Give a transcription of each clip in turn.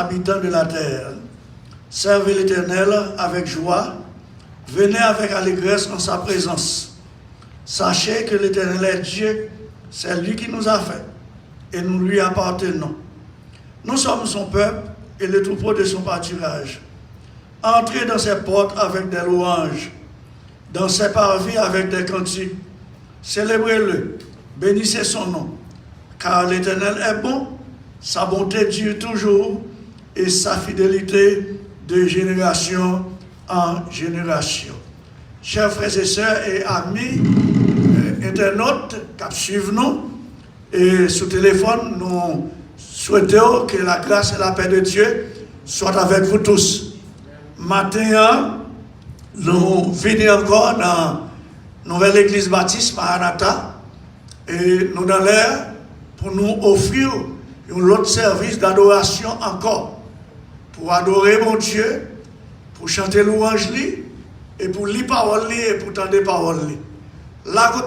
habitants de la terre. Servez l'Éternel avec joie, venez avec allégresse en sa présence. Sachez que l'Éternel est Dieu, c'est lui qui nous a fait, et nous lui appartenons. Nous sommes son peuple et le troupeau de son pâturage. Entrez dans ses portes avec des louanges, dans ses parvis avec des cantiques. Célébrez-le, bénissez son nom, car l'Éternel est bon, sa bonté dure toujours, et sa fidélité de génération en génération. Chers frères et sœurs et amis, internautes qui suivent nous, et sous téléphone, nous souhaitons que la grâce et la paix de Dieu soient avec vous tous. Matin, nous venons encore dans la nouvelle église baptiste Maranatha, et nous dans l'air pour nous offrir un autre service d'adoration encore, pour adorer mon Dieu, pour chanter louange et pour lire parole et pour tendre parole. Là, quand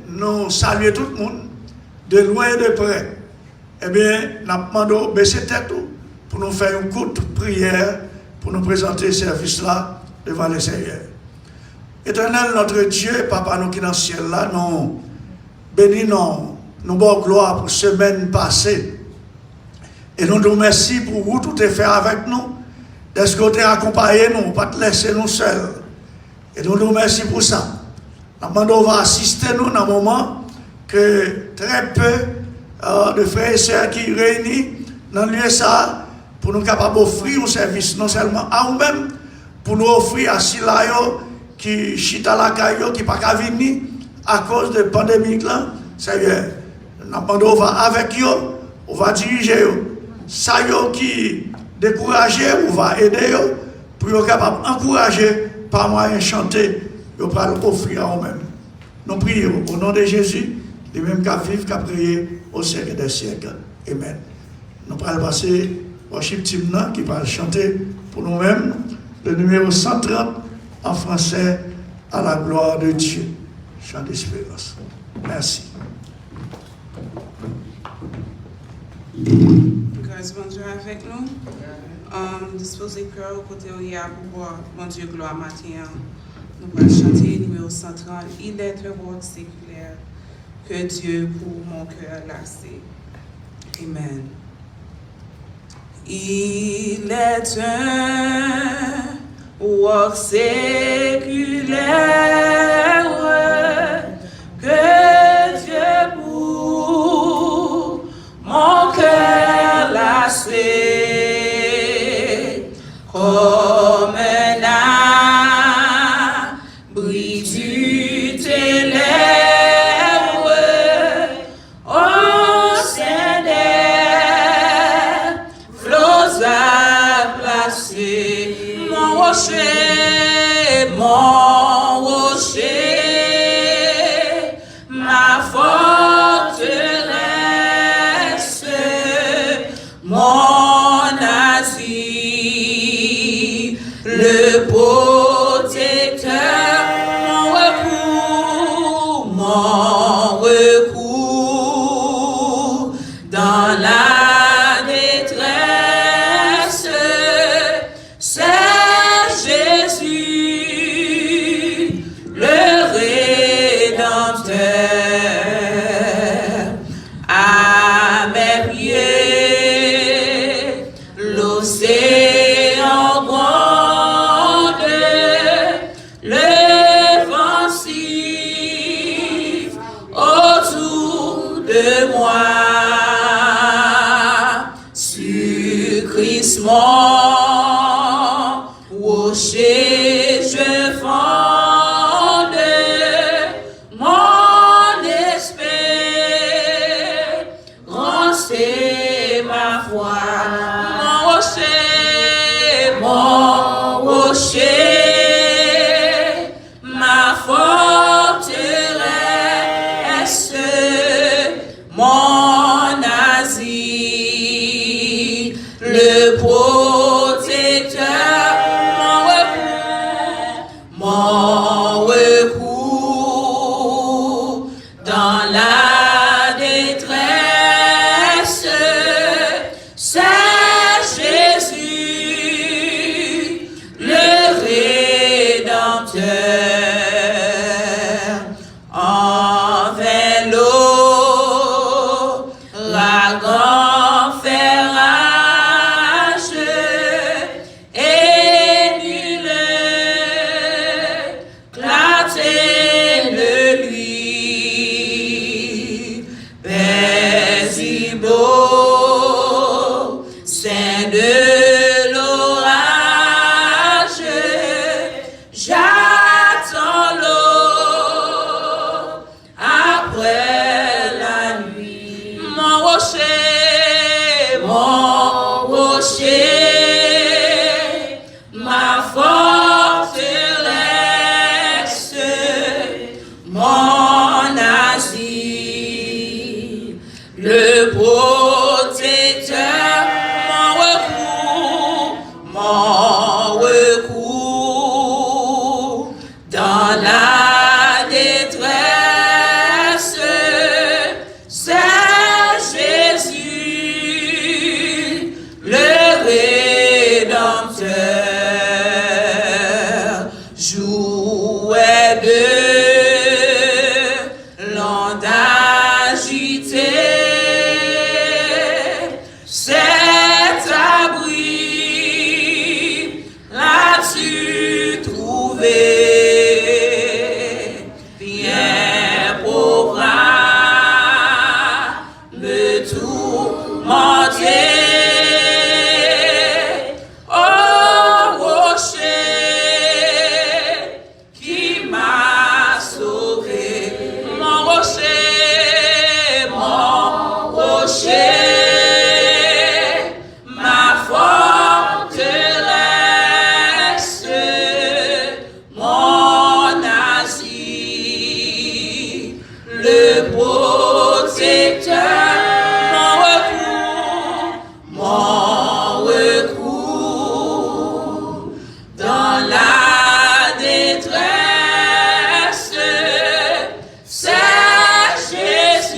nous saluons tout le monde, de loin et de près. Eh bien, nous demandons de baisser tête pour nous faire une courte prière, pour nous présenter ce service-là devant le Seigneur. Éternel, notre Dieu, Papa, nous qui dans le ciel là, nous bénissons, nous bonne gloire pour semaine passée. Et nous nous remercions pour vous, tout est fait avec nous. Est-ce que vous avez accompagné nous, pas te laisser nous seuls. Et nous nous remercions pour ça. Nous va assister nous dans un moment que très peu de frères et sœurs qui réunissent dans le lieu ça pour nous capables d'offrir un service, non seulement à nous-mêmes, pour nous offrir à Silayo qui chita la caillou, qui n'a pas venir à cause de la pandémie. Seigneur, nous va avec eux, on va diriger eux. Ça qui découragé, on va aider eux pour être capable d'encourager par moyen de chanter, on va l'offrir à eux-mêmes. Nous prions au nom de Jésus, les mêmes qui vivent, qui prié au siècle des siècles. Amen. Nous allons passer au worship team qui va chanter pour nous-mêmes le numéro 130 en français à la gloire de Dieu. Chant d'espérance. Merci. Grâce bon Dieu avec nous. Disposez cœur au côté où il y a pour voir mon Dieu gloire matin. Nous allons chanter numéro 130. Il est un word séculaire que Dieu pour mon cœur lassé. Amen. Il est un word séculaire que Dieu pour mon cœur lassé. Comme un abri du ténèbre, au sein des flots à placer. Mon rocher, ma forteresse, mon asile, le protecteur, mon recours dans la détresse, c'est Jésus, le Rédempteur. À mes pieds, l'océan gronde, le vent siffle autour de moi. Sur Christ mon rocher, je fonde mon espérance et ma foi. Mon rocher, ma forteresse, mon asile, le protecteur, mon recours dans la détresse, c'est vient de l'orage, j'attends l'eau après la nuit. Mon rocher, ma forteresse, mon asile, le protecteur, mon recours dans la détresse, c'est Jésus, le Rédempteur. Jouet de l'onde agitée, cet abri l'as-tu trouvé? Viens pauvre me tourmenter. Oh rocher qui m'a sauvé, mon rocher, ma forteresse, mon asile, le protecteur, mon recours dans la détresse, c'est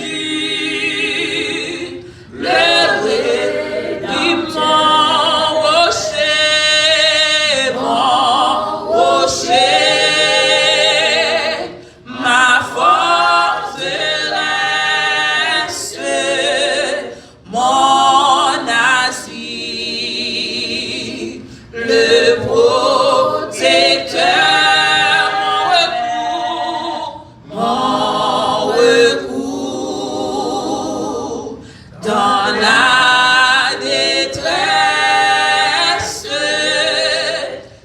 Jésus, le Rédempteur. Mon rocher, ma forteresse, mon asile, le protecteur, mon recours dans la détresse,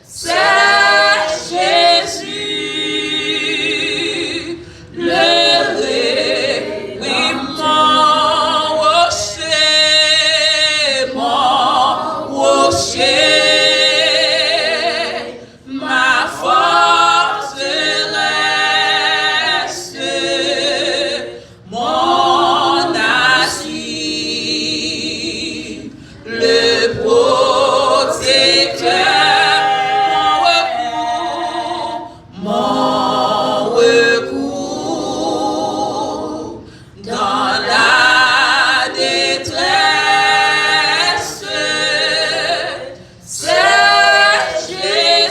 c'est Jésus, le mon rocher, ma forteresse, mon asile, le protecteur, mon recours dans la détresse, c'est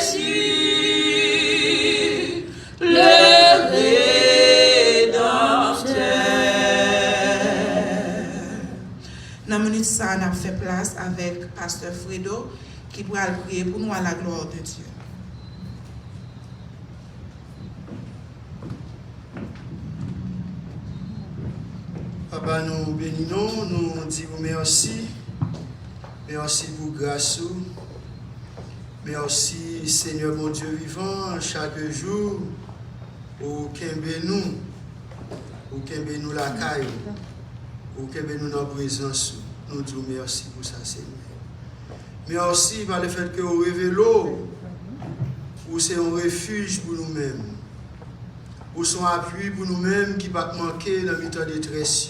Jésus, le Rédempteur. Dans la minute ça, on a fait place avec Pasteur Fredo qui pourra prier pour nous à la gloire de Dieu. Papa, nous bénissons, nous disons merci. Merci pour grâce. Merci Seigneur mon Dieu vivant, chaque jour, au Kembe nous la caille, au Kembe nous notre présence. Nous disons merci pour ça, Seigneur. Merci par le fait que vous révélez, où c'est un refuge pour nous-mêmes. Ou son appui pour nous-mêmes qui ne va pas manquer dans le temps de détresse.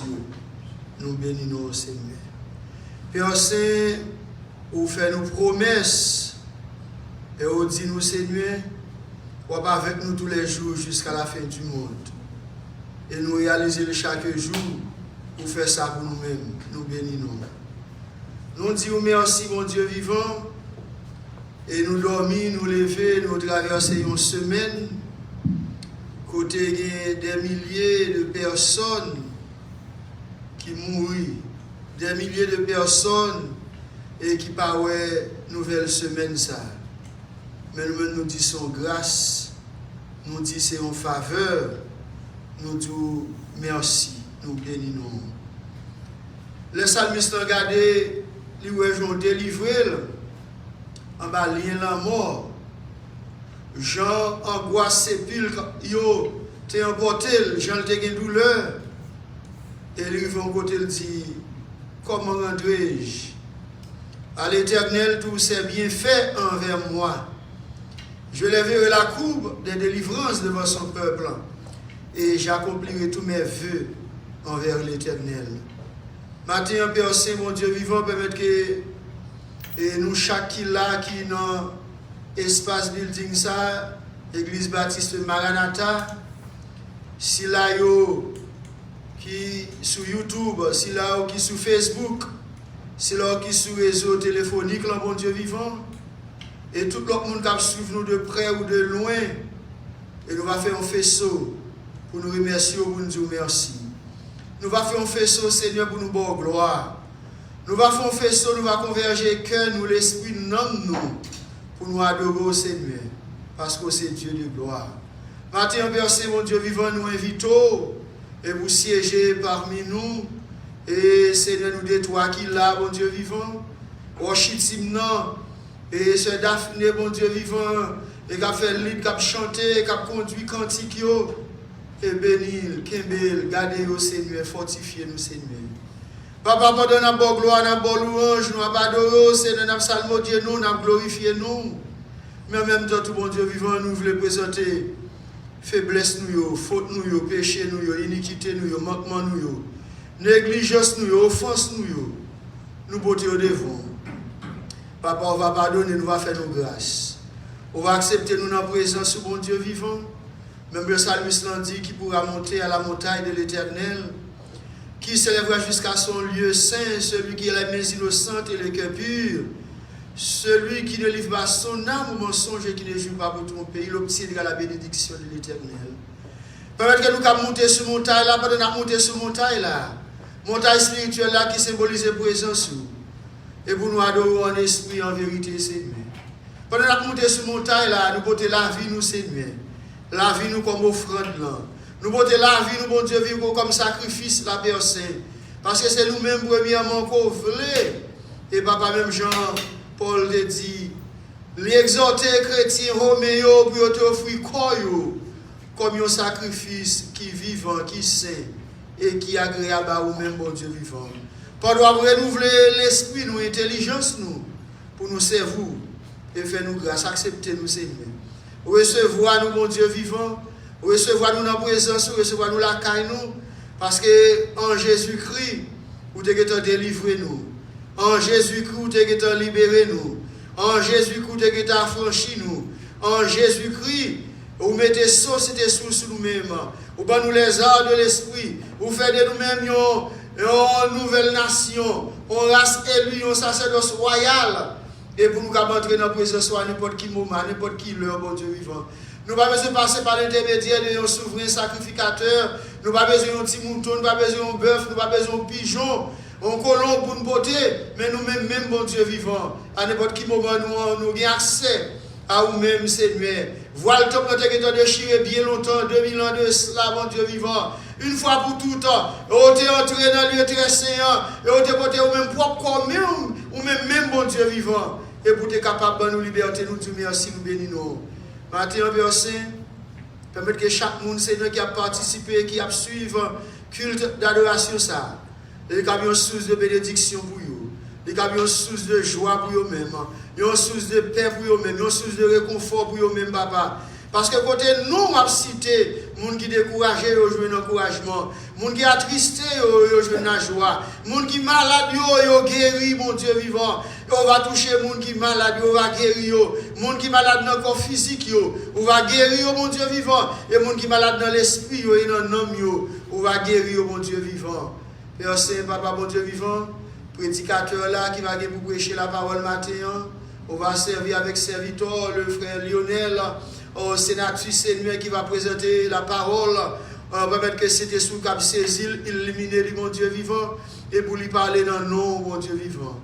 Nous bénissons, Seigneur. Père Saint, vous faites nos promesses et vous dites nous, Seigneur, vous êtes avec nous tous les jours jusqu'à la fin du monde. Et nous réalisons chaque jour, vous faites ça pour nous-mêmes. Nous bénissons. Nous disons merci, mon Dieu vivant, et nous dormons, nous lever, nous traverser une semaine. Côté des milliers de personnes qui mourent, des milliers de personnes et qui parlent nouvelle semaine ça. Mais nous disons grâce, nous disons faveur, nous disons merci, nous bénissons. Le psalmiste a regardé li ont délivré en bas lien la mort. Jean angoisse sépulcre yo t'es emporté, Jean te gen douleur. Et lui vont côté le dit comment rendrai-je à l'Éternel tous ses bienfaits envers moi. Je lèverai la courbe des délivrances devant son peuple et j'accomplirai tous mes vœux envers l'Éternel. Matin, Père Saint, mon Dieu vivant, permettre que et nous, chaque qui là, qui dans l'espace building, ça, Église Baptiste Maranatha, si là, yo, qui sur YouTube, si là, qui sur Facebook, si là, qui sur réseau téléphonique, là, mon Dieu vivant, et tout le monde qui suit nous de près ou de loin, et nous va faire un faisceau pour nous remercier, pour nous dire merci. Nous va faire un faisceau, Seigneur, pour nous bonne gloire. Nous va faire un faisceau, nous va converger cœur, nous, l'esprit, nous, pour nous adorer au Seigneur, parce que c'est Dieu de gloire. Matin, Père Saint, mon Dieu vivant, nous invitons, et vous siégez parmi nous, et Seigneur, nous des toi qui là, mon Dieu vivant, Washington, et ce Daphné, mon Dieu vivant, et qui a fait le livre, qui a chanté, qui a conduit cantique, et bénir, Kembel, gardez au Seigneur, fortifiez nous, Seigneur. Papa, pardonne à bonne gloire, à bonne louange, nous avons adoré, Seigneur, nous avons salmodié nous, nous avons glorifié nous. Mais en même temps, tout bon Dieu vivant, nous voulons présenter faiblesse nous, faute nous, péché nous, iniquité nous, manquement nous, négligence nous, offense nous porter au devant. Papa, on va pardonner, nous va faire nos grâces. On va accepter nous dans la présence du bon Dieu vivant. Même le psalmiste l'a dit qui pourra monter à la montagne de l'Éternel, qui s'élèvera jusqu'à son lieu saint, celui qui a les mains innocentes et le cœur pur, celui qui ne livre pas son âme au mensonge et qui ne joue pas pour tromper, il obtiendra la bénédiction de l'Éternel. Permettre que nous puissions monter sur montagne là, pendant que nous monter sur montagne là, montagne spirituelle là qui symbolise la présence, et pour nous adorer en esprit, en vérité, Seigneur. Pendant que nous monter sur montagne là, nous porter la vie, nous, Seigneur. La vie nous comme offrande là. Nous porter la vie nous, bon Dieu, vivre comme sacrifice la Père Saint. Parce que c'est nous-mêmes premièrement qu'on voulait. Et papa même Jean-Paul te dit, l'exhorter chrétien roméo pour te offrir corps comme un sacrifice qui vivant, qui saint et qui agréable à vous-même, bon Dieu vivant. Pendant renouveler l'esprit, nous, intelligence nous, pour nous servir et faire nous grâce, accepter nous, Seigneur. Recevoir nous, mon Dieu vivant, recevoir nous dans la présence, recevoir nous la caille nous, parce que en Jésus-Christ, vous devez délivrer nous. En Jésus-Christ, vous devez libérer nous. En Jésus-Christ, vous devez affranchir nous. En Jésus-Christ, vous mettez société sur nous-mêmes. Vous donnez nous les arts de l'esprit. Vous faites de nous-mêmes une nouvelle nation, une race élue, un sacerdoce royal. Et pour nous entrer dans la présence à n'importe qui moment, à n'importe qui l'heure, bon Dieu vivant. Nous n'avons pas besoin de passer par l'intermédiaire d'un souverain sacrificateur. Nous n'avons pas besoin d'un petit mouton, nous n'avons pas besoin d'un bœuf, nous n'avons pas besoin d'un pigeon, un colon pour nous porter. Mais nous-mêmes, même bon Dieu vivant, à n'importe qui moment, nous avons accès à nous-mêmes, Seigneur. Voilà le temps que nous avons déchiré bien longtemps, 2000 ans de cela, bon Dieu vivant. Une fois pour tout temps, on est entré dans le lieu très saint, et on est porté au même propre corps, ou même bon Dieu vivant. Et pour être capable de nous liberté, nous disons merci, nous bénissons. Maintenant, Père Saint, permettre que chaque monde, Seigneur, qui a participé, qui a suivi le culte d'adoration, ça, il y a une source de bénédiction pour eux, il y a une source de joie pour eux-mêmes, il y a une source de paix pour eux-mêmes, il y a une source de réconfort pour eux-mêmes, papa. Parce que côté nous, on a cité, les gens qui découragés, ils ont joué l'encouragement. Les gens qui attristés, ils ont joué la joie. Les gens qui sont malades, ils ont guéri, mon Dieu vivant. On va toucher les gens qui sont malades, on va guérir. Les gens qui sont malades dans le corps physique, on va guérir, mon Dieu vivant. Et les gens qui sont malades dans l'esprit et dans l'âme, on va guérir, mon Dieu vivant. Père Saint, Papa, mon Dieu vivant, prédicateur là qui va pour prêcher la parole matin, on va servir avec serviteur, le frère Lionel. Au sénateur Seigneur qui va présenter la parole, on va mettre que c'était sous cap saisi, illuminer du mon Dieu vivant, et pour lui parler dans le nom, mon Dieu vivant.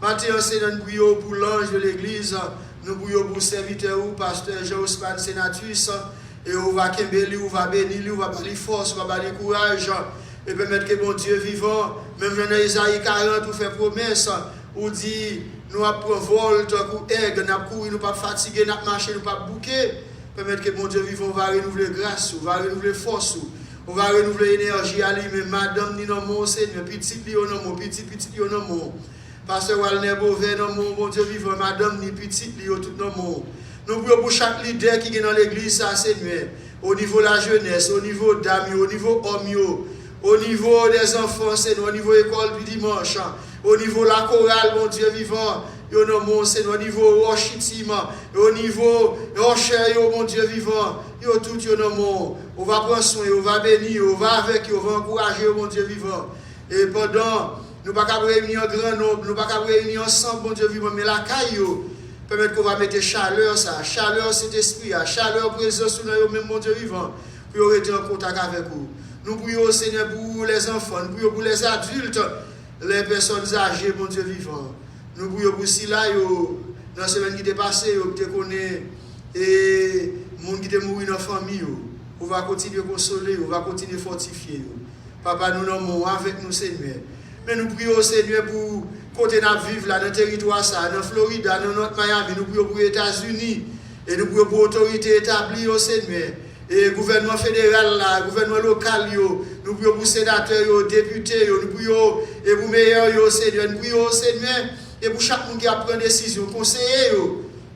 Maintenant, Seigneur, nous prions pour l'ange de l'église, nous prions pour le serviteur ou pasteur Jean-Osman Sénatus, et on va kembeli, on va bénir, on va parler force, on va parler courage, et permettre que mon Dieu vivant, même dans Isaïe 40, on fait promesse, ou dit, nous apprenons vol, nous aigle, nous courir, nous pas fatiguer, nous marcher, nous pas bouquer. Permettre que mon Dieu vivant va renouveler grâce, va renouveler force, on va renouveler énergie à lui-même. Madame, ni non, mon Seigneur, petit, li, non, petit, non, Pasteur Walner Beauvais, non, mon Dieu vivant, madame, ni petit, li, tout non, nous prions pour chaque leader qui est dans l'église, ça, Seigneur, au niveau de la jeunesse, au niveau d'âme, au niveau homme, au niveau des enfants, Seigneur, au niveau de l'école du dimanche, au niveau de la chorale, mon Dieu vivant, mon Seigneur, au niveau Rochitim, au niveau Rocher, mon Dieu vivant, tout, on va prendre soin, on va bénir, on va avec, on va encourager, mon Dieu vivant. Et pendant, nous ne pouvons pas réunir en grand nombre, nous ne pouvons pas réunir ensemble, mon Dieu vivant, mais la caillou, permettre qu'on va mettre chaleur, ça, chaleur cet esprit, chaleur présence sur nous, même mon Dieu vivant, pour être en contact avec vous. Nous prions, Seigneur, pour les enfants, nous prions pour les adultes, les personnes âgées, mon Dieu vivant. Nous prions pour si là, dans la semaine qui est passée, qui te connaît, et les gens qui sont morts dans la famille, on va continuer à consoler, on va continuer à fortifier. Papa, nous nommons avec nous, Seigneur. Mais nous prions, Seigneur, pour côté nous vivre là, dans le territoire, ça, dans Florida, dans notre Miami, nous prions pour les États-Unis, et nous prions pour l'autorité établie au Seigneur. Et gouvernement fédéral, là, gouvernement local, nous prions pour sénateurs, députés, nous prions et pour meilleurs, Seigneur. Nous prions, Seigneur, et pour chaque monde qui a pris une décision, conseiller,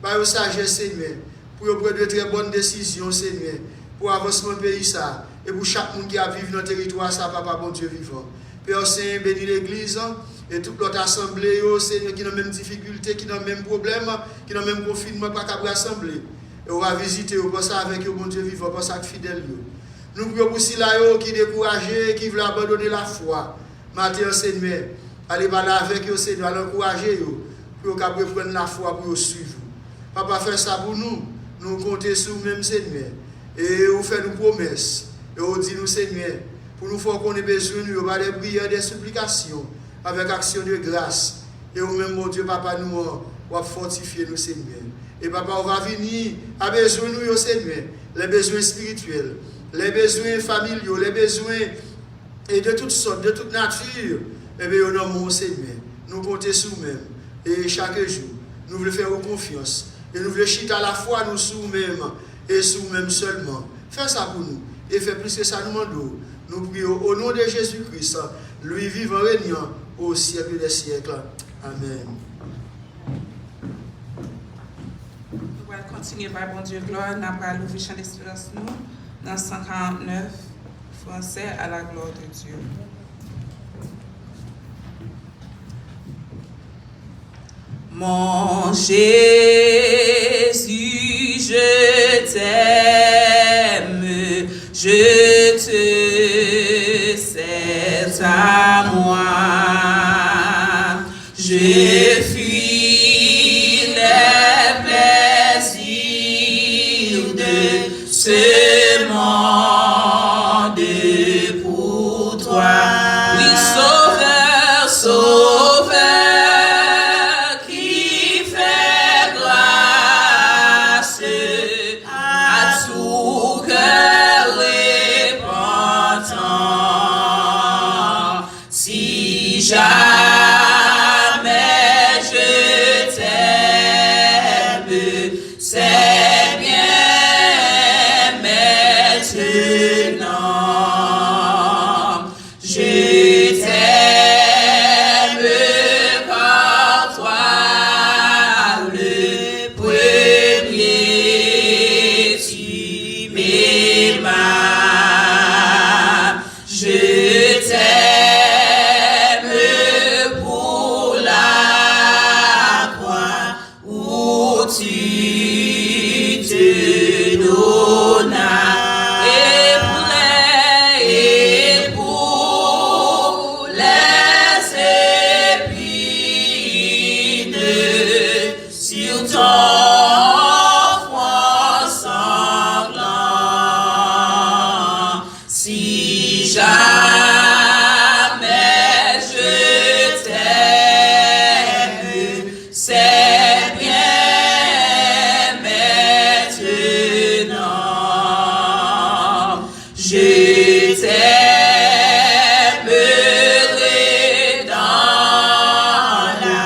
par la sagesse, Seigneur, pour prendre de très bonnes décisions, Seigneur, pour avancement du pays, ça, et pour chaque monde qui a vécu dans le territoire, ça, Papa, bon Dieu vivant. Père Saint, bénis l'Église et toute l'autre assemblée, Seigneur, qui ont les mêmes difficultés, qui ont les mêmes problèmes, qui ont le même confinement, pas qu'à rassembler. Et on va visiter, on pense avec eux, mon Dieu vivant, on pense avec fidèle. Nous prions pour ceux qui sont découragés, qui veulent abandonner la foi. Matin, Seigneur, allez parler avec eux, Seigneur, allez encourager eux, pour qu'ils prennent la foi, pour suivre. Papa, fais ça pour nous. Nous comptons sur nous-mêmes, Seigneur. Et on fait nos promesses. Et on dit nous, Seigneur, pour nous faire qu'on ait besoin, nous avons des prières, des supplications, avec action de grâce. Et nous-mêmes, mon Dieu, Papa, nous va fortifier nous, Seigneur. Et Papa, on va venir à besoin nous, Seigneur, les besoins spirituels, les besoins familiaux, les besoins et de toutes sortes, de toute nature. Et bien, au nom de mon Seigneur, nous comptons sur nous-mêmes. Et chaque jour, nous voulons faire confiance. Et nous voulons chiter à la fois nous sur nous-mêmes et sur nous-mêmes seulement. Fais ça pour nous. Et fais plus que ça nous demandons. Nous prions au nom de Jésus-Christ, lui vivant régnant au siècle des siècles. Amen. Nous allons continuer par bon Dieu gloire. Nous allons l'ouvrir chant d'espérance nous dans 149 français à la gloire de Dieu. Mon Jésus, je t'aime, je te cède à moi. Je fuis les plaisirs de ce monde pour toi. Oui, Sauveur, Sauveur, qui fait grâce à tout cœur repentant. Si jamais je t'aime, c'est bien maintenant. Je t'aime car toi le premier tu m'aimas. Je t'aime pour la croix où tu te donnas. Et pour les épines sur ton front sanglant. Si jamais je t'aime, c'est bien maintenant. Je t'aimerai dans la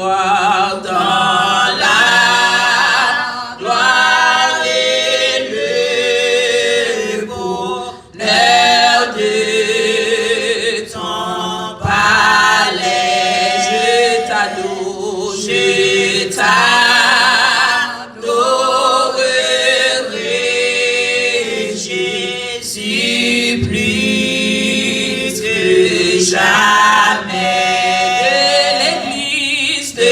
gloire, dans la gloire et le bonheur de ton palais. Je t'adore, je t'adorerai, Jésus, plus que jamais. De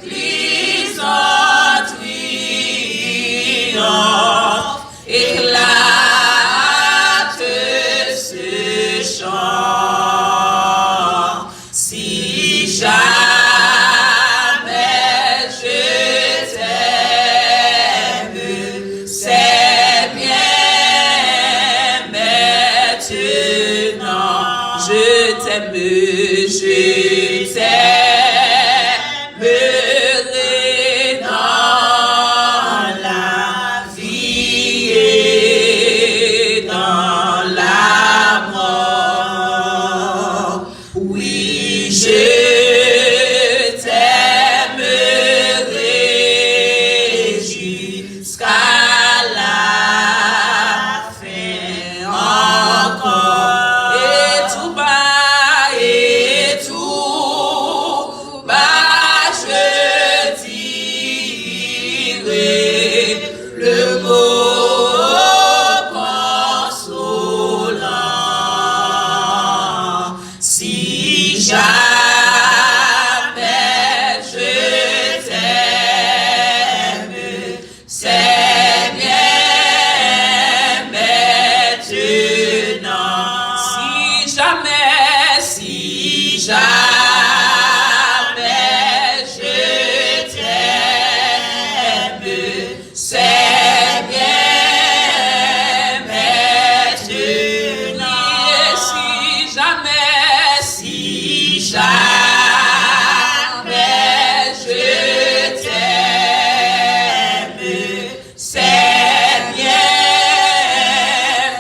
l'église en triomphe, éclate ce chant. Si jamais je t'aime, c'est bien maintenant. Je t'aime, t'aimerai dans la vie et dans la mort. Oui, je t'aimerai jusqu'à la fin encore. Et tout bas, et tout bas, je dirai le mot consolant. Si jamais je t'aime, c'est bien maintenant. Si jamais je t'aime, c'est bien maintenant. Et si jamais je t'aime, c'est bien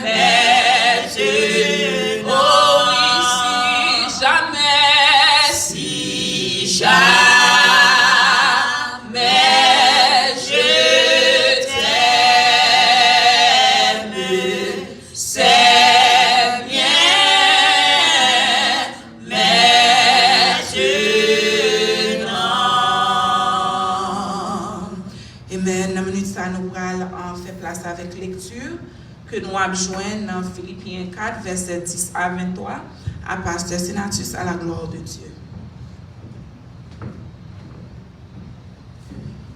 maintenant. Oh oui, si jamais je t'aime, c'est bien maintenant. Amen. Dans minute ça nous allons faire place avec lecture que nous avons joint dans Philippiens 4 verset 10 à 23 à Pasteur Senatus à la gloire de Dieu.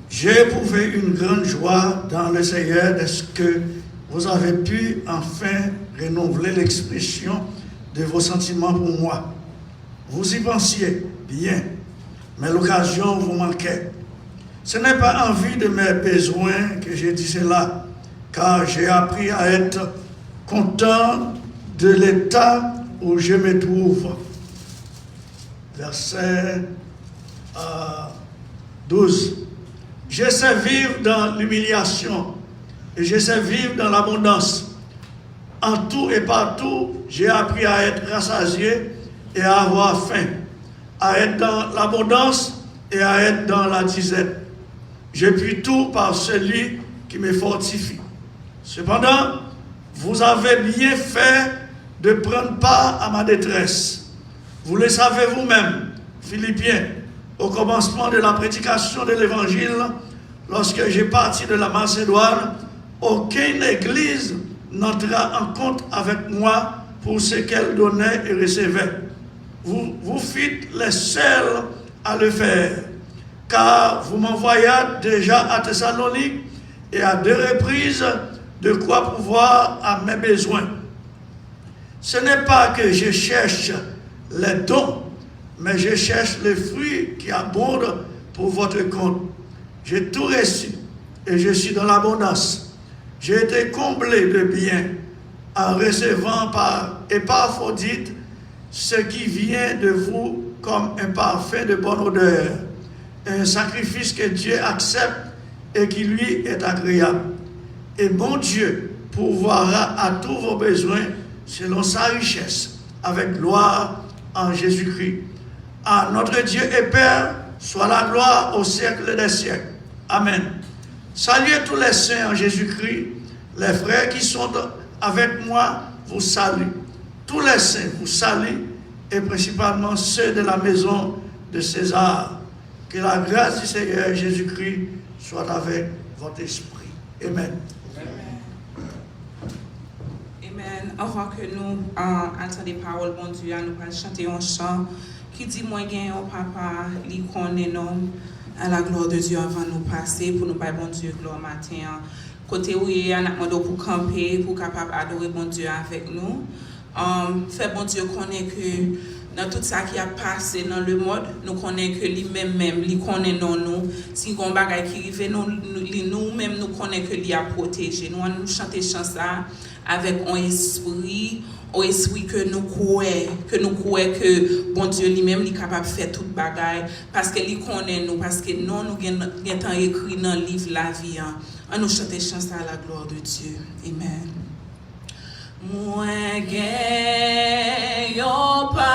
J'ai éprouvé une grande joie dans le Seigneur de ce que vous avez pu enfin renouveler l'expression de vos sentiments pour moi. Vous y pensiez bien, mais l'occasion vous manquait. Ce n'est pas en vue de mes besoins que j'ai dit cela, car j'ai appris à être content de l'état où je me trouve. Verset 12. Je sais vivre dans l'humiliation et je sais vivre dans l'abondance. En tout et partout, j'ai appris à être rassasié et à avoir faim, à être dans l'abondance et à être dans la disette. Je puis tout par celui qui me fortifie. Cependant, vous avez bien fait de prendre part à ma détresse. Vous le savez vous-même, Philippiens, au commencement de la prédication de l'Évangile, lorsque j'ai parti de la Macédoine, aucune église n'entra en compte avec moi pour ce qu'elle donnait et recevait. Vous fîtes les seuls à le faire, car vous m'envoyez déjà à Thessalonique et à 2 reprises de quoi pouvoir à mes besoins. Ce n'est pas que je cherche les dons, mais je cherche les fruits qui abondent pour votre compte. J'ai tout reçu et je suis dans l'abondance. J'ai été comblé de biens en recevant par Épaphrodite ce qui vient de vous comme un parfum de bonne odeur, un sacrifice que Dieu accepte et qui lui est agréable. Et mon Dieu pourvoira à tous vos besoins selon sa richesse, avec gloire en Jésus-Christ. À notre Dieu et Père, soit la gloire au siècle des siècles. Amen. Saluez tous les saints en Jésus-Christ. Les frères qui sont avec moi vous saluent. Tous les saints vous saluent, et principalement ceux de la maison de César. Que la grâce du Seigneur Jésus-Christ soit avec votre esprit. Amen. Amen. Avant que nous entendons les paroles, bon Dieu, nous allons chanter un chant qui dit moi gagne un papa, li connaît nous à la gloire de Dieu avant nous passer pour nous bailler bon Dieu gloire matin. Côté où il y a un pour camper pour capable adorer bon Dieu avec nous. Fait bon Dieu connaît que dans tout ça qui a passé dans le monde, nous connaissons que lui-même, lui connaît nous. Si on bagaille qui arrive, nous-mêmes, nous connaissons que lui a protégé. Nous allons chanter ça avec un esprit que nous croyons, que bon Dieu lui-même est capable de faire toute bagaille, parce que lui connaît nous, parce que nous avons écrit dans le livre la vie. On nous chanter ça à la gloire de Dieu. Amen. Moi gagne papa,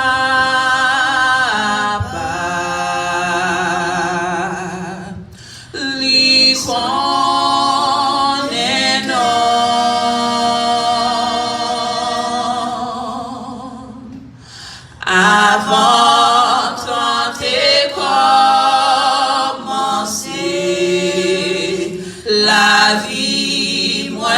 li connaît non, avant tenter commencer la vie moi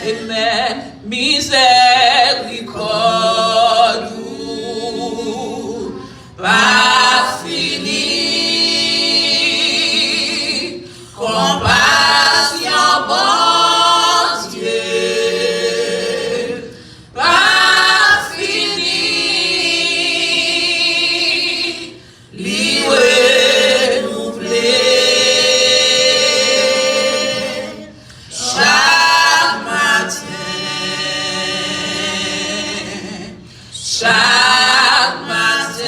Amen. Miséricorde, pas fini. Compassion, bon Dieu, pas fini. Chaque matin,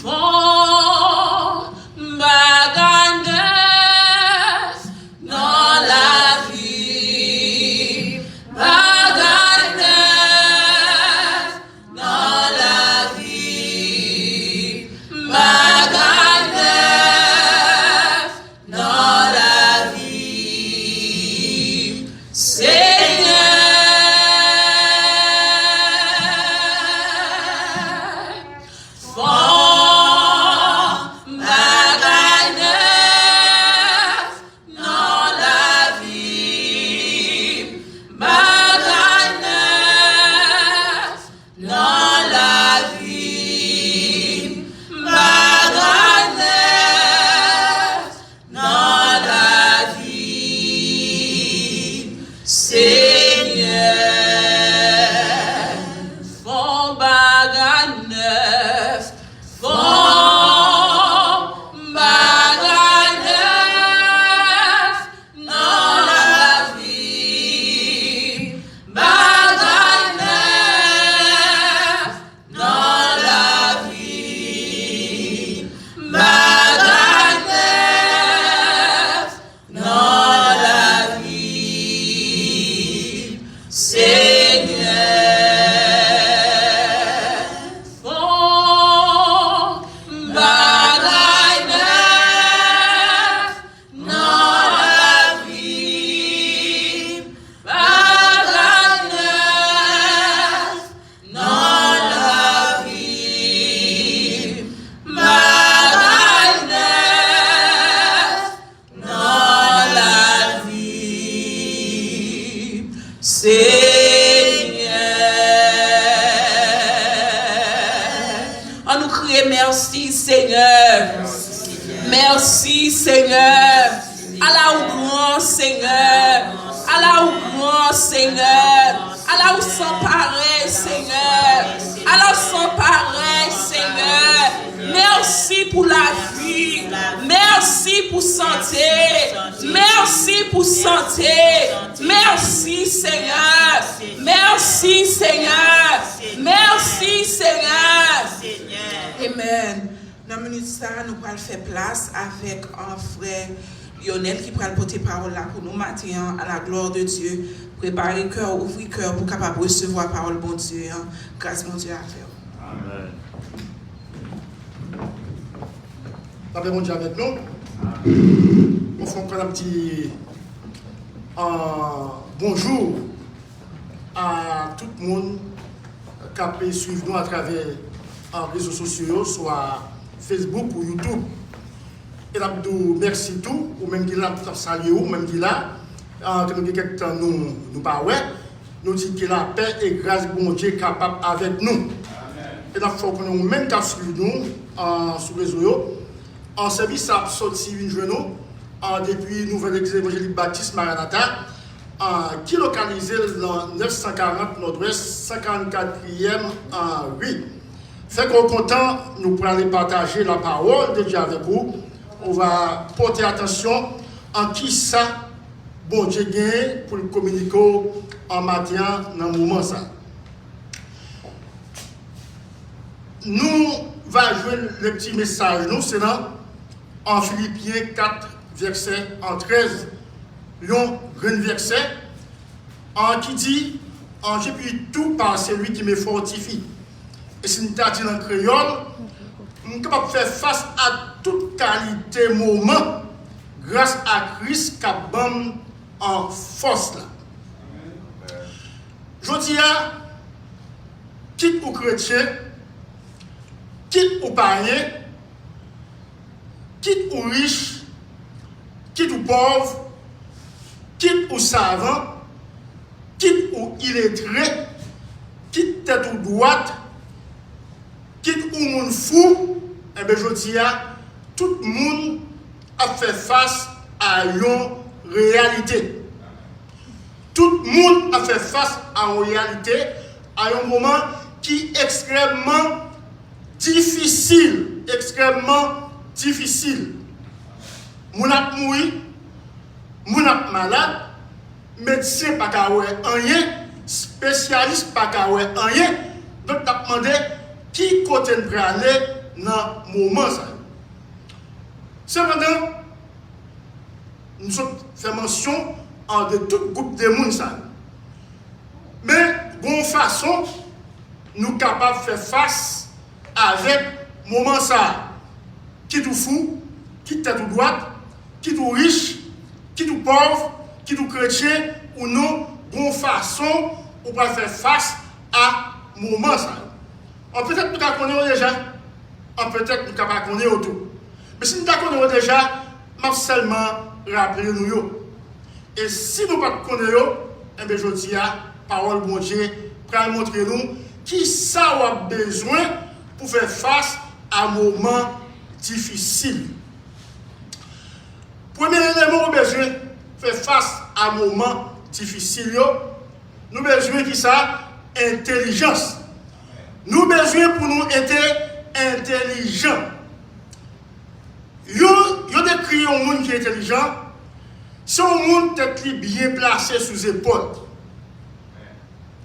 font bagage neuf dans la vie, bagage neuf dans la vie, bagage neuf dans la vie, Seigneur. On nous crie merci Seigneur. Merci Seigneur. Allah ou grand Seigneur. Allah ou grand Seigneur. Allah ou sans pareil Seigneur. Allah sans pareil Seigneur. Merci pour la vie. Merci pour santé. Merci pour santé. Merci Seigneur. Merci Seigneur. Merci Seigneur. Amen. Dans la minute ça, nous allons faire place avec un frère Lionel qui va porter parole là pour nous matin à la gloire de Dieu. Préparer cœur, ouvrir cœur pour capable recevoir la parole bon Dieu. Grâce mon Dieu à faire. Amen. La paix mon Dieu avec nous. On fait encore un petit bonjour à tout le monde qui peut suivre nous à travers les réseaux sociaux, soit Facebook ou YouTube. Et là, merci tout, ou même qui là, saluer, ou même qui là, que nous quelques temps nous pas ouais, nous dit que la paix et grâce bon Dieu capable avec nous. Et là, il faut que nous même qu'à suivre nous sur les réseaux. En service a sorti une journée depuis Nouvelle Église évangélique Baptiste Maranatha, qui est localisé dans 940 Nord-Ouest, 54e rue. Fait qu'on est content, nous pourrons aller partager la parole de Dieu avec vous. On va porter attention en qui ça, bon Dieu gagne pour le communiquer en matin dans le moment ça. Nous va jouer le petit message, nous, c'est dans en Philippiens 4, verset en 13, long verset, qui dit, j'ai pu tout par celui qui me fortifie. Et si nous t'as dit en créole, nous sommes capables de faire face à toute qualité moment grâce à Christ qui a bon en force là. Je dis à quitte aux chrétiens, quitte aux païens, quitte aux riches, quitte aux pauvres, quitte savant, quitte ou illettré, quitte tête ou droite, quitte ou moun fou, et bien je dis, tout le monde a fait face à une réalité. Tout le monde a fait face à une réalité, à un moment qui est extrêmement difficile. Extrêmement difficile. Moun ap mouri, moun ap malade, médecin pas ka wè rien, spécialiste pas ka wè rien. Donc t'as demandé qui côté de aller dans moment ça. Cependant, nous faisons mention de tout groupe de monde ça. Mais d'une façon, nous sommes capables de faire face avec moment ça. Qui tout fou, qui tête ou droite, qui tout riche, qui tout pauvre, qui tout chrétien ou non, d'une façon, on peut faire face à moment ça. On peut-être nous connaissons déjà, on peut-être nous connaissons autour. Mais si nous connaissons déjà, nous seulement rappeler nous. Et si nous ne connaissons pas, eh bien je dis à parole bon Dieu, pour montrer nous qui ça a besoin pour faire face à un moment difficile. Premier élément, nous besoin de faire face à un moment difficile. Nous avons besoin de ça, intelligence. Nous avons besoin pour nous être intelligents. Yo décrit un monde qui est intelligent, c'est un monde qui est bien placé sous épaule.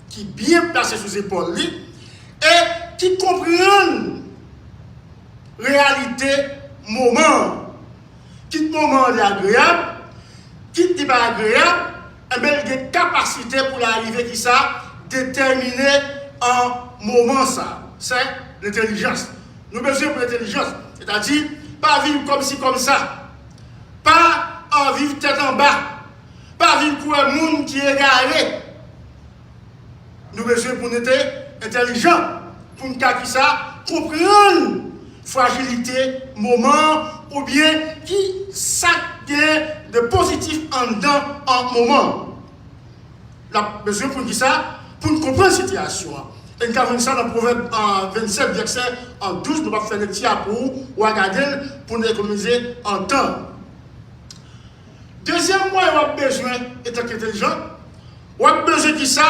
Qui est bien placé sous épaule et qui comprend réalité, moment. Qui moment est agréable, qui n'est pas agréable, et bien il y a des capacités pour l'arrivée qui ça déterminer en moment ça. C'est l'intelligence. Nous avons besoin pour l'intelligence, c'est-à-dire pas vivre comme ci, comme ça. Pas en vivre tête en bas. Pas vivre pour un monde qui est égaré. Nous avons besoin pour nous être intelligents. Pour nous qui ça, comprendre fragilité, moment, ou bien qui ça de positif en dedans en moment. Nous avons besoin pour nous ça, pour nous comprendre la situation. Et nous avons ça dans le Proverbe 27, verset 12, nous allons faire le petit pour regarder pour nous économiser en temps. Deuxième point, on a besoin d'être intelligent. On a besoin de ça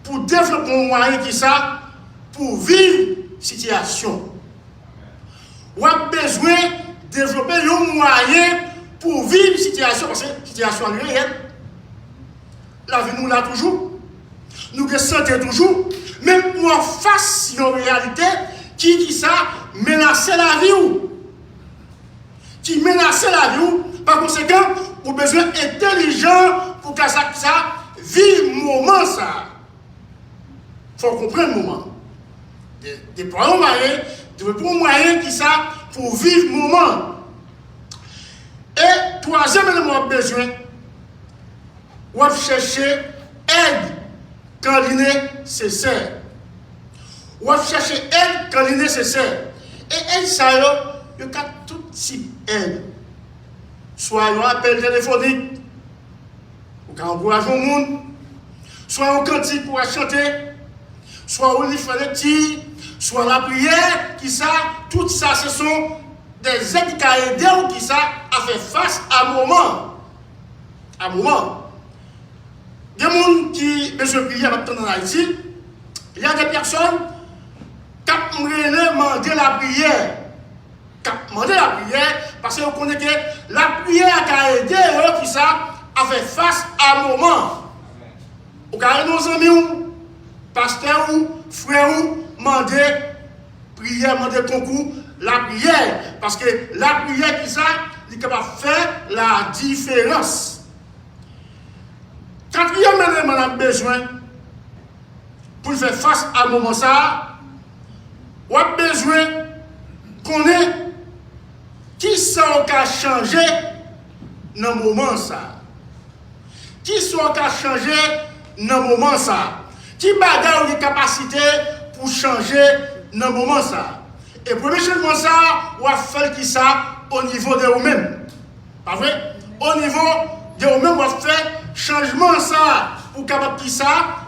pour développer un moyen qui ça pour vivre la situation. On a besoin de développer un moyen pour vivre la situation parce que la situation est réelle. La vie nous l'a toujours. Nous le sentons toujours. Même en face de une réalité qui ça menace la vie. Qui menace la vie. Par conséquent, on a besoin intelligent pour que ça vive le moment. Il faut comprendre le moment. Déployer un moyen, développer un moyen qui ça pour vivre le moment. Et troisième élément, on a besoin de chercher aide quand il est nécessaire. On va chercher aide quand il est nécessaire. Et aide, ça, il y a tout type d'aide. Soit un appel téléphonique, ou un encouragement au monde, soit un cantique pour chanter, soit un livre de tir, soit la prière, qui ça, tout ça, ce sont des aides qui aident ou qui ça à faire face à un moment. À un moment. Il y a des gens qui besoin de prier maintenant en Haïti. Il y a des personnes qui ont demandé la prière. Qui ont demandé la prière parce qu'on connaît que la prière a aidé eux qui ça à faire face à un moment. Vous avez nos amis, pasteurs ou frères ou demander prière, demander concours, la prière. Parce que la prière qui ça, est capable de faire la différence. Quatrième élément, on a besoin pour faire face à un moment ça, on a besoin qu'on ait qui sont qu'à changer dans le moment ça. Qui sont qu'à changer dans le moment ça. Qui bagarre les capacités pour changer dans le moment ça. Et premièrement ça, on va faire qui ça au niveau de vous-même. Pas vrai? Au niveau de vous-même, on va faire changement ça pour capable qui ça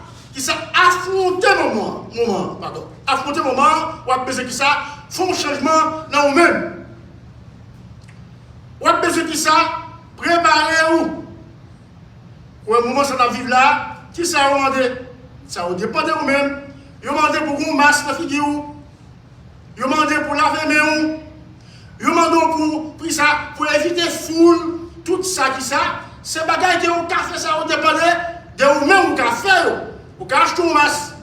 affronter affronter moment ou a besoin qui ça font changement dans vous-même. Ou a besoin qui ça préparer ou un moment ça va vivre là qui ça va demander ça va dépendre de vous-même. Vous demandez pour une masse de figure, vous demandez pour laver mes mains, vous demandez pour ça pour éviter foule tout ça qui ça c'est bagaille que vous fait ça vous dépendez de vous-même vous faire vous acheter une masse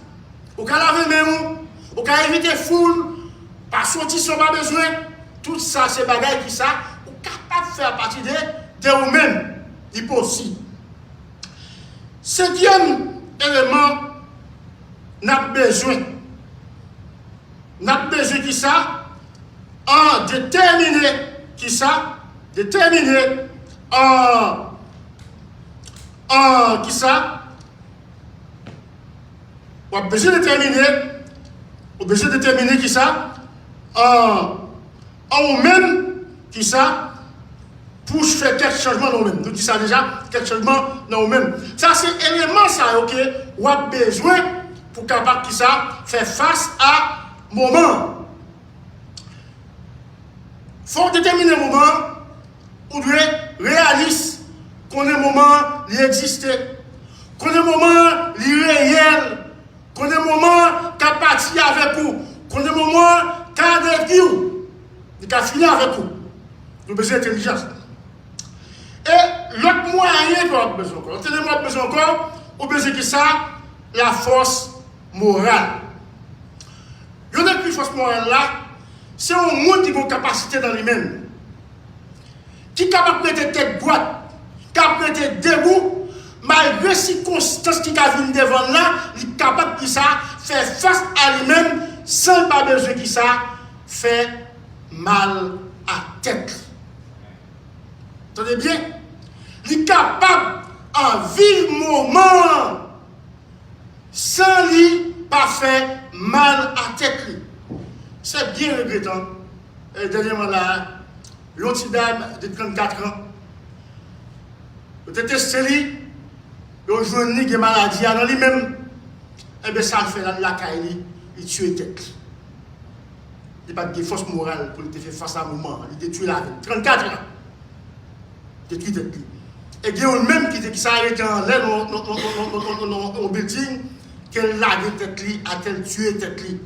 vous laver mes mains vous éviter foule pas sortir sans pas besoin tout ça c'est bagaille qui ça vous capable de faire partie de vous-même il possible. Septième élément n'a besoin qui ça en déterminer qui ça déterminer qui ça on a besoin de déterminer qui ça en même qui ça pour faire quelques changements dans nous-mêmes. Nous disons ça déjà, quelques changements dans nous-mêmes. Ça, c'est l'élément ça, ok, on a besoin pour capable qui ça faire face à moment. Il faut déterminer un moment où doit réaliste qu'on ait un moment qui existe, qu'on ait un moment qui est réel, qu'on ait un moment qui a parti avec vous, qu'on ait un moment qui a avec vous, qui a fini avec vous. Nous avons besoin d'intelligence. Et l'autre moyen qu'on a besoin encore, l'autre élément qu'on a besoin encore, on a besoin de ça, la force morale. Il y a une force morale là, c'est un monde qui a une capacité dans lui-même, qui est capable de mettre tête droite, qui est capable de mettre debout, malgré les circonstances qui viennent devant là, il est capable de faire face à lui-même sans pas besoin de ça, faire mal à tête. Entendez bien? Il est capable en vivre moment sans lui pas faire mal à tête. C'est bien regrettant. Et dernièrement là, une petite dame de 34 ans, peut-être c'est lui, il a joué une maladie dans lui-même, et bien ça le fait la caille, il tue tête. Il n'a pas de force morale pour te faire face à un moment. Il a tué la vie. 34 ans. Détruit tête. Et il y a même qui s'est arrêté en l'air au building, qu'elle l'a tête li, a-t-elle tué tête li.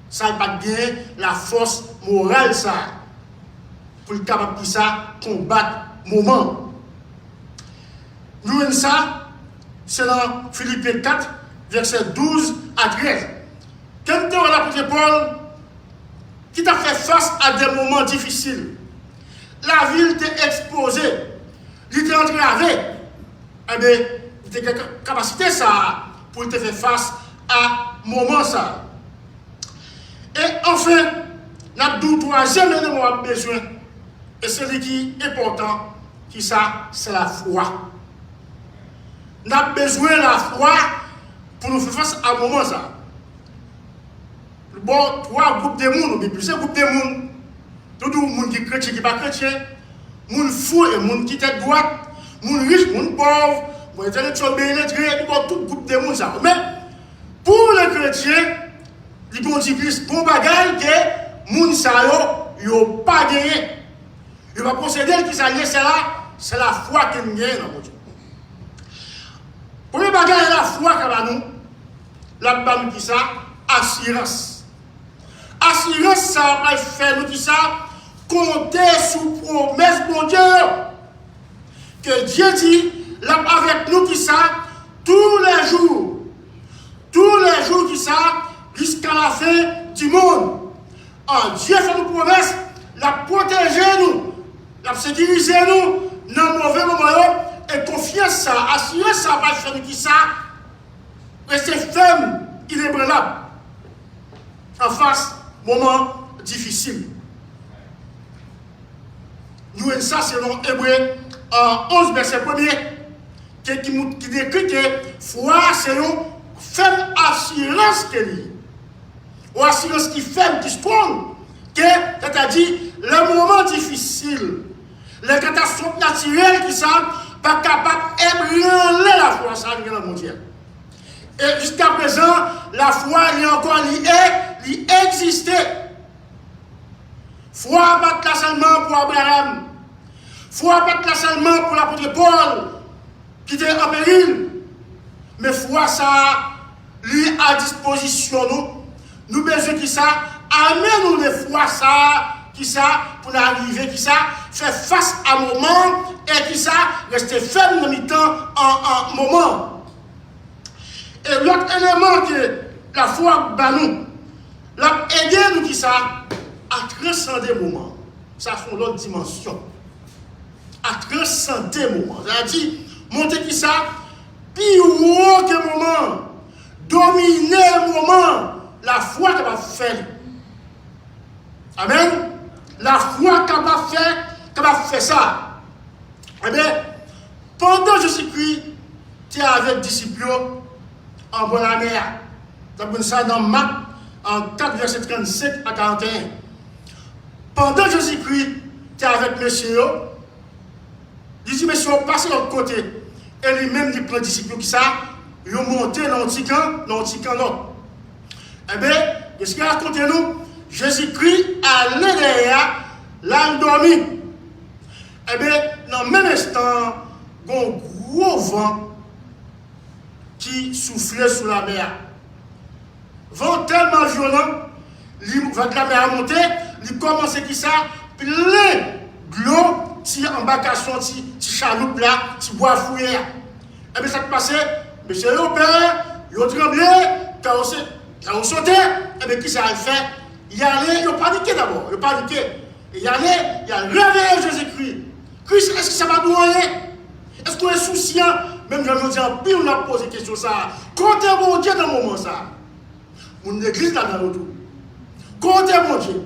Ça n'a pas bien la force morale ça. Pour le capable de ça, combattre moment. Nous avons ça, c'est dans Philippiens 4, verset 12 à 13. Quand tu as l'apôtre Paul, qui t'a fait face à des moments difficiles, la ville t'est exposée, il t'est entravé, eh bien, il t'a capacité ça pour te faire face à moment ça. Et enfin, notre troisième élément a besoin, et celui qui est important, qui ça, c'est la foi. Nous avons besoin de la foi pour nous faire face à un moment ça. Bon, trois groupes de monde, ou plusieurs groupes de monde. Tout le monde qui est chrétien, qui n'est pas chrétien, monde fou et monde qui est droite, monde riche, monde pauvre, monde intellectuel, illettré, tout groupe de monde ça. Mais pour les chrétiens, ils vont dire plus bon bagage que monde ça yo pas gagné. Il va procéder qui ça c'est là, c'est la foi qui nous gagne dans mon Dieu. Pour le bagage la foi que nous, la bande qui ça assurance. Assurance, ça va faire nous qui ça, compter sous promesse de Dieu. Que Dieu dit, là avec nous qui ça, tous les jours qui ça, jusqu'à la fin du monde. Dieu fait nous promesse, la protéger nous, la sécuriser nous, dans le mauvais moment, et confiance ça, assurance ça va faire nous qui ça, rester ferme, inébranlable, en face. Moment difficile. Nous avons ça selon Hébreu 11, verset 1er, qui décrit que foi, c'est une ferme assurance qu'elle est. Une assurance qui ferme, qui strong, c'est-à-dire les moments difficiles, les catastrophes naturelles qui sont pas capables d'ébranler la foi ça dans le monde. Et jusqu'à présent, la foi, elle est encore, elle existe. Foi pas là seulement pour Abraham. Foi pas là seulement pour l'apôtre Paul, qui était en péril. Mais foi ça, lui à disposition nous. Nous besoin qui ça, amène-nous les foi ça, qui ça, pour arriver, qui ça, faire face à un moment, et qui ça, rester ferme dans le temps en moment. Et l'autre élément que la foi bat nous, l'a aidé nous qui ça, à transcender le moment. Ça, c'est l'autre dimension. À transcender le moment. C'est-à-dire, monter qui ça, plus haut que le moment, dominer le moment, la foi qu'elle va faire. Amen. La foi qu'elle va faire ça. Eh bien, pendant Jésus-Christ, tu es avec les disciples en bonne année. Tu as ça dans Marc, en 4, verset 37 à 41. Pendant Jésus-Christ, tu es avec monsieur. Il dit, monsieur, passez de l'autre côté. Et lui-même, il prend les disciples qui ça, ils ont monté dans le petit camp l'autre. Eh bien, qu'est-ce qu'il raconte nous? Jésus-Christ allait derrière, là, il dormit. Eh bien, dans le même instant, il y a un gros vent qui soufflait sous la mer. Vent tellement violent, la mer a monté, il commençait qui ça, plein de l'eau, si embarcation, si chaloupe là, si bois fouillé. Et bien ça qui passait, monsieur le père, il a tremblé, il a sauté, et bien qui ça a fait? Il allait, il a paniqué d'abord, il a paniqué. Il allait, il a réveillé Jésus-Christ. Christ, est-ce que ça va nous rien? Est-ce qu'on est souciant? Même quand on dit en pile, on a posé la question ça. Comptez mon Dieu dans le moment ça. Mon église là dans l'autre. Comptez mon Dieu.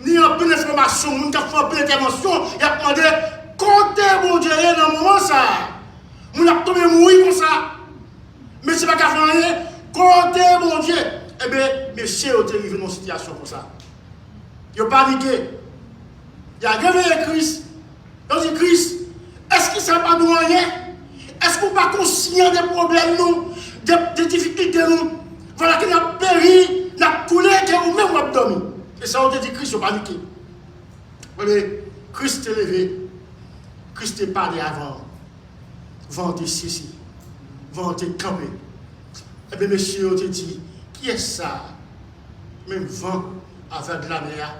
Ni en pleine information, on a fait en pleine intervention, il a demandé, comptez mon Dieu dans le moment ça. On a tombé mourir comme ça. Mais c'est pas qu'à faire rien. Comptez mon Dieu. Eh bien, monsieur est arrivé dans une situation comme ça. Il a paniqué. Il a réveillé Christ. Il a dit, Christ, est-ce que ça va nous rien? Est-ce qu'on n'est pas conscient des problèmes, nous, des difficultés, nous? Voilà qu'il a péri, il a coulé, que nous-mêmes, on a dormi. Et ça, on te dit, Christ, il a paniqué. Voilà, Christ est levé. Christ est parlé avant. Vente ici. Vente campé. Eh bien, monsieur, on te dit, qui est ça? Même vent avec de la mer.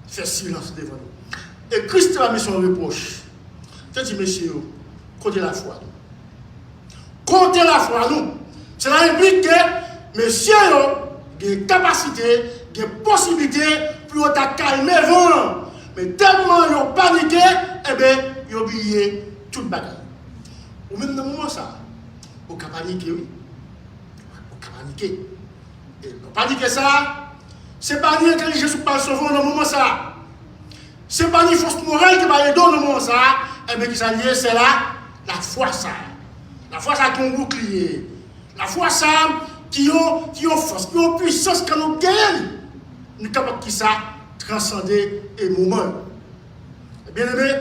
Fait silence devant nous. Et Christ a mis son reproche. Tu dis, monsieur, comptez la foi. Comptez la foi, nous. Cela implique que monsieur a des capacités, des possibilités pour calmer le vent. Mais tellement ils ont paniqué, eh bien, ils ont oublié toute bagaille. Ou même dans le moment ça, ils ont paniqué, oui. Ils ont paniqué. Et ils ont paniqué ça. C'est pas ni intelligence qui parle souvent dans le moment ça. C'est pas ni force morale qui va aider dans le moment ça. Eh bien, qui ça lié, c'est là, la foi ça. La foi ça qui ont bouclier. La foi ça qui ont force, qui ont puissance, qui ont gagnent. Nous sommes capables de ça transcender les moments. Bien aimé,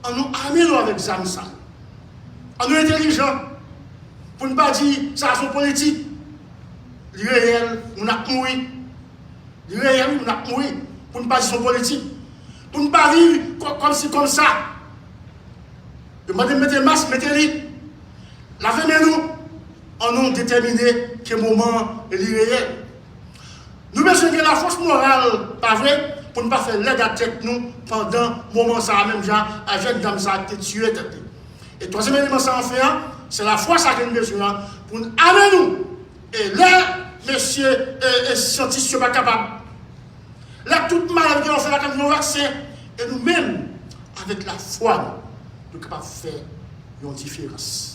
on nous amène avec ça. On nous intelligent. Pour ne pas dire ça c'est politique. Le réel, on a mouru. Le réel, on a mouru. Pour ne pas dire son politique. Pour ne pas vivre comme ça. Demandez, mettez masque, mettez-le. Lavez-nous. On nous déterminé que le moment est réel. Nous besoin de la force morale, pas vrai, pour ne pas faire l'aide à tête nous pendant le moment ça, même genre, à jeune dame ça a été tué. Et troisième élément ça en fait, c'est la foi ça que nous besoin pour nous amener nous. Et là, messieurs et scientifiques ne sont pas capables. Là, toute maladie on fait la comme nos vaccins. Et nous-mêmes, avec la foi, nous sommes capables de faire une différence.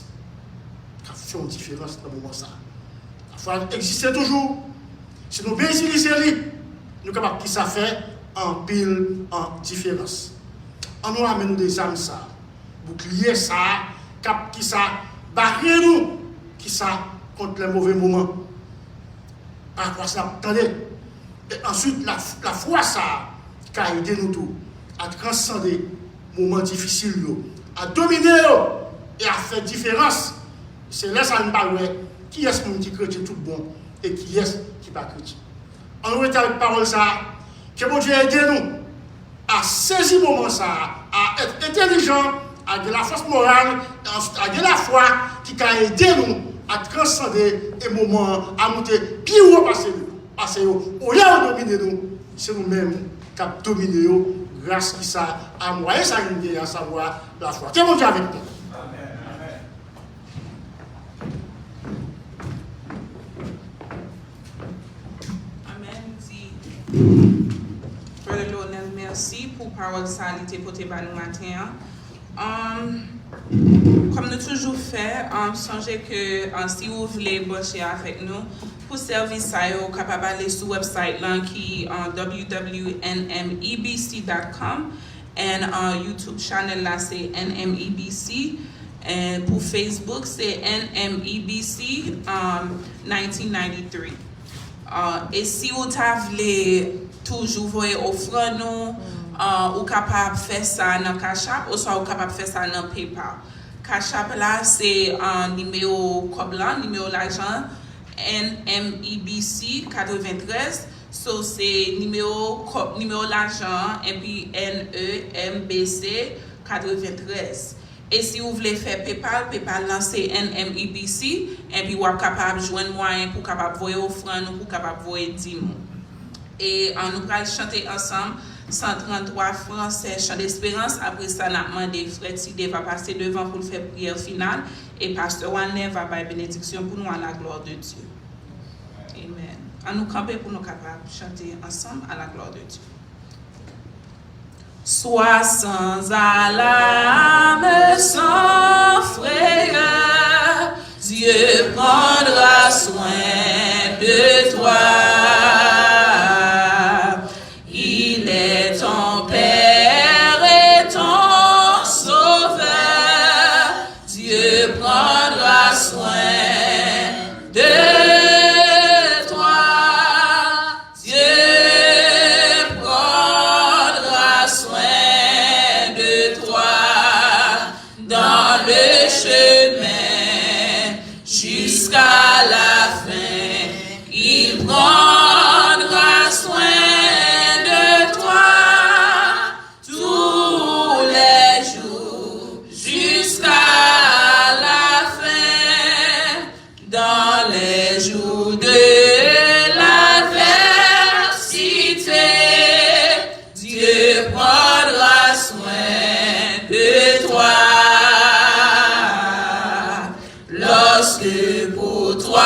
Faire une différence dans le moment ça. La foi existe toujours. Si nous bien utiliser lui, nous sommes capables de ça fait en pile, en différence. On nous amène des âmes ça, bouclier ça, cap qui ça, barrer nous, qui ça contre les mauvais moments. Par rapport à ça, attendez. Et ensuite, la foi ça, qui a aidé nous tous à transcender les moments difficiles, à dominer, et à faire différence. C'est là ça nous parle qui est-ce qui chrétien tout bon et qui est-ce qui pas chrétien. On retient avec parole ça, que mon Dieu aide nous à saisir le moment ça, à être intelligent, à de la force morale, à de la foi qui a aidé nous à transcender les moments, à monter plus haut parce que au lieu de dominer nous, c'est nous-mêmes qui avons dominé nous grâce à ça, à moyen ça à savoir la foi. Que mon Dieu avec nous. Frère Lionel, merci pour parole salité pour tes nous matin. Comme nous toujours fait, songez que si vous voulez bosser avec nous, pour service ça, vous capable aller sur le website là qui www.nmebc.com et YouTube channel là c'est NMEBC et pour Facebook c'est NMEBC 1993. Et si vous voulez toujours voyer offre nous, ou capable de faire ça dans Cash App, ou soit vous capable de faire ça dans PayPal. Cash App là, c'est un numéro coblant, numéro l'argent, NMEBC 93. So c'est numéro l'argent et puis NEMBC 93. Et si vous voulez faire PayPal, PayPal là c'est NMEBC et puis vous êtes capable de joindre moyen pour capable voyer offrande ou pour capable voyer 10 mots. Et nous allons chanter ensemble 133 francs, c'est chant d'espérance. Après ça, nous avons demandé Frère Tidé va passer devant pour faire prière finale et Pasteur Waner va faire bénédiction pour nous à la gloire de Dieu. Amen. À nous camper pour nous capables de chanter ensemble à la gloire de Dieu. Sois sans alarme, sans frayeur, Dieu prendra soin de toi. Lorsque pour toi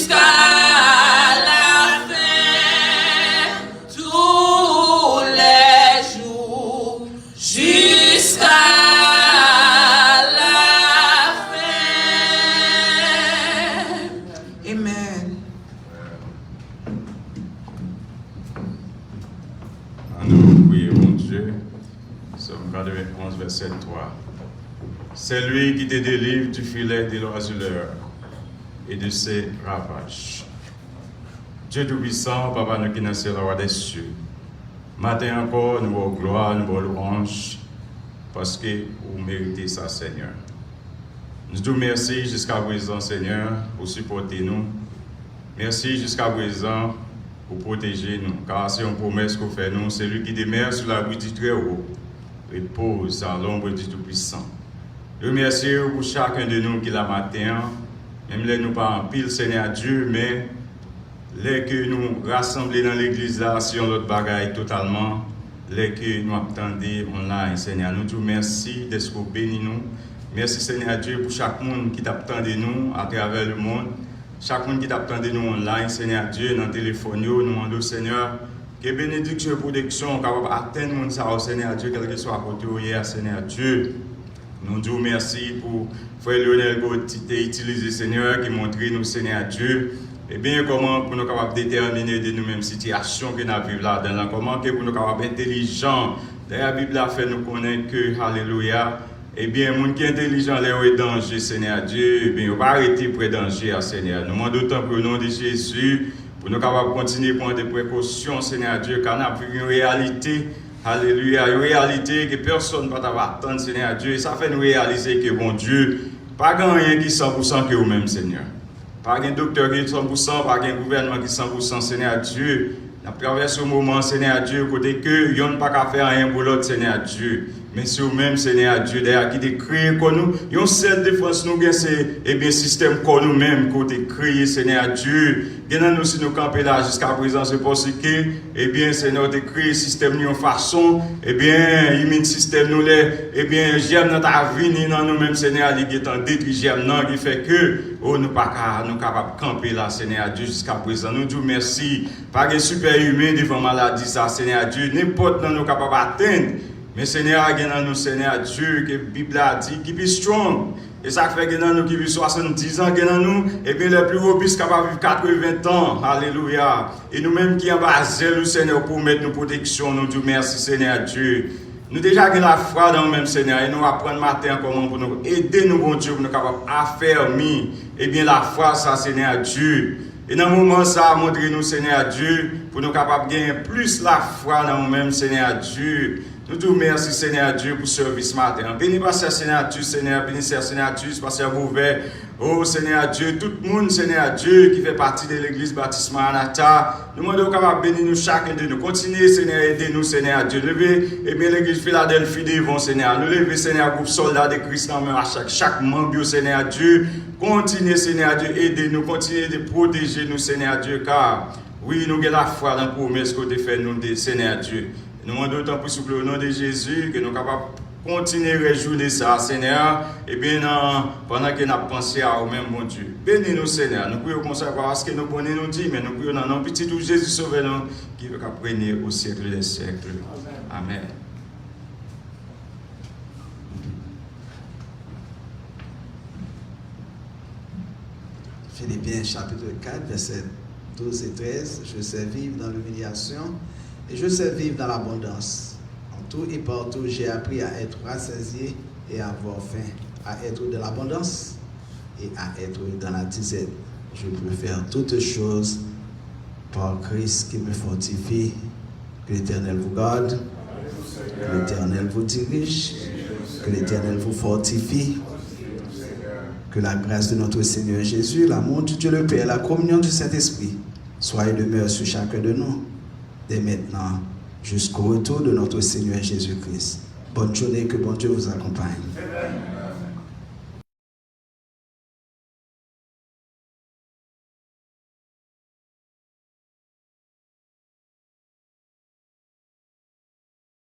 jusqu'à la fin, tous les jours, jusqu'à la fin. Amen. Nous prions, mon Dieu, Somme 91, verset 3. C'est lui qui te délivre du filet de l'oiseleur et de ses ravages. Dieu Tout-Puissant, Papa, nous qui sommes sur le roi des cieux. Matin encore, nous avons gloire, nous avons louange, parce que vous méritez ça, Seigneur. Nous te remercions jusqu'à présent, Seigneur, pour supporter nous. Merci jusqu'à présent pour protéger nous, car c'est une promesse que fait nous. C'est lui qui demeure sur l'abri du Très-Haut, repose à l'ombre du Tout-Puissant. Je remercie pour chacun de nous qui l'a matin, même les nous pas en pile, Seigneur Dieu, mais les que nous rassemblés dans l'église là, si on l'autre bagaille totalement, les que nous attendons online, Seigneur. Nous te remercions d'être béni nous. Merci, Seigneur Dieu, pour chaque monde qui t'attend de nous à travers le monde. Chaque monde qui t'attend de nous online, Seigneur Dieu, dans le téléphone, nous demandons, Seigneur, que bénédiction et protection capable d'atteindre mon ça, Seigneur Dieu, quel que soit côté hier, Seigneur Dieu. Nous disons merci pour Frère Lionel qui utilisé, Seigneur, qui montre nous, Seigneur Dieu, et bien comment pour nous capables de déterminer de nous-mêmes situations que nous vivons là-dedans, comment que pour nous capables intelligents. D'ailleurs, la Bible a fait nous connaître que, alléluia, eh bien, les gens qui sont intelligents, les est danger, Seigneur Dieu, eh bien, on va arrêter près danger, Seigneur. Nous demandons autant pour le nom de Jésus, pour nous capables continuer à prendre des précautions, Seigneur Dieu, car nous avons une réalité. Alléluia, une réalité que personne ne peut attendre, Seigneur Dieu. Et ça fait nous réaliser que, bon Dieu, pas rien qui est 100% que vous-même, Seigneur. Pas un docteur qui est 100%, pas un gouvernement qui est 100%, Seigneur Dieu. Nous traversons ce moment, Seigneur Dieu, côté que nous n'avons pas qu'à faire rien pour l'autre, Seigneur Dieu. Mais c'est vous-même, Seigneur Dieu, d'ailleurs, qui te créé comme nous. Une seule défense, nous, c'est un système comme nous-mêmes, qui te créé, Seigneur Dieu. Nous, si nous campons là jusqu'à présent, c'est parce que, eh bien, Seigneur, te créé un système de façon, eh bien, il met un système, nous, eh bien, j'aime notre vie, dans nous-mêmes, Seigneur, qui est en détruit, j'aime, non, qui fait que, oh, nous pas capables de camper là, Seigneur Dieu, jusqu'à présent. Nous disons merci. Pas de super humain devant maladie, ça, Seigneur Dieu. N'importe nous sommes capables d'atteindre. Mais Seigneur, il y a nous, Seigneur Dieu, que la Bible a dit, qui est strong. Et ça fait que nous qui vivons 70 ans, nous, et bien les plus robustes capables de vivre 80 ans. Alléluia. Et nous-mêmes qui en bas zèle, Seigneur, pour mettre nos protections, nous disons merci, Seigneur Dieu. Nous déjà avons la foi dans nous-mêmes, Seigneur, et nous apprenons matin comment pour nous aider nous, bon Dieu, pour nous capables d'affermir, et bien la foi, ça, Seigneur Dieu. Et dans le moment, ça, montrez-nous, Seigneur Dieu, pour nous capables de gagner plus la foi dans nous-mêmes, Seigneur Dieu. Nous te remercions, Seigneur Dieu, pour ce service matin. Bénis Pasteur Seigneur Dieu, Seigneur, bénis Seigneur Dieu, Pasteur Bouvet. Oh Seigneur Dieu, tout le monde, Seigneur Dieu, qui fait partie de l'église baptisme Anata. Nous demandons capable de bénir nous chacun de nous. Continuez, Seigneur, aidez-nous, Seigneur Dieu. Levez, et bien l'église Philadelphie devant, Seigneur. Nous levez, Seigneur, groupe soldat de Christ en main à chaque membre, Seigneur Dieu. Continuez, Seigneur Dieu, aidez-nous, continuez de protéger nous, Seigneur Dieu, car oui, nous avons la foi dans la promesse que tu fais nous, Seigneur Dieu. Nous demandons autant pour souple au nom de Jésus que nous sommes capables de continuer à réjouir ça, Seigneur. Et bien, pendant que nous avons pensé à vous-même, mon Dieu. Bénis-nous, Seigneur. Nous prions comme ça parce que nous connaissons nous dit, mais nous prions dans notre petit tout Jésus sauvez-nous qui veut qu'apprendre au siècle des siècles. Amen. Philippiens chapitre 4, versets 12 et 13. Je sais vivre dans l'humiliation et je sais vivre dans l'abondance. En tout et partout, j'ai appris à être rassasié et à avoir faim, à être de l'abondance et à être dans la disette. Je peux faire toutes choses par Christ qui me fortifie. Que l'Éternel vous garde, que l'Éternel vous dirige, que l'Éternel vous fortifie. Que la grâce de notre Seigneur Jésus, l'amour de Dieu le Père, la communion du Saint-Esprit soit et demeure sur chacun de nous, dès maintenant jusqu'au retour de notre Seigneur Jésus-Christ. Bonne journée, que bon Dieu vous accompagne. Amen.